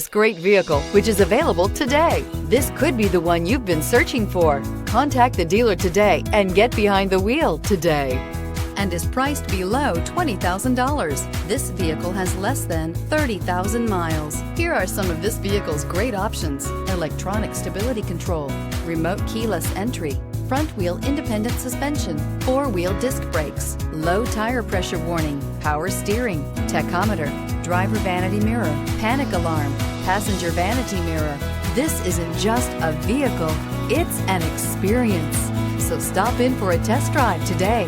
This great vehicle, which is available today. This could be the one you've been searching for. Contact the dealer today and get behind the wheel today. And is priced below $20,000. This vehicle has less than 30,000 miles. Here are some of this vehicle's great options: electronic stability control, remote keyless entry, front wheel independent suspension, four-wheel disc brakes, low tire pressure warning, power steering, tachometer, driver vanity mirror, panic alarm, passenger vanity mirror. This isn't just a vehicle, it's an experience. So stop in for a test drive today.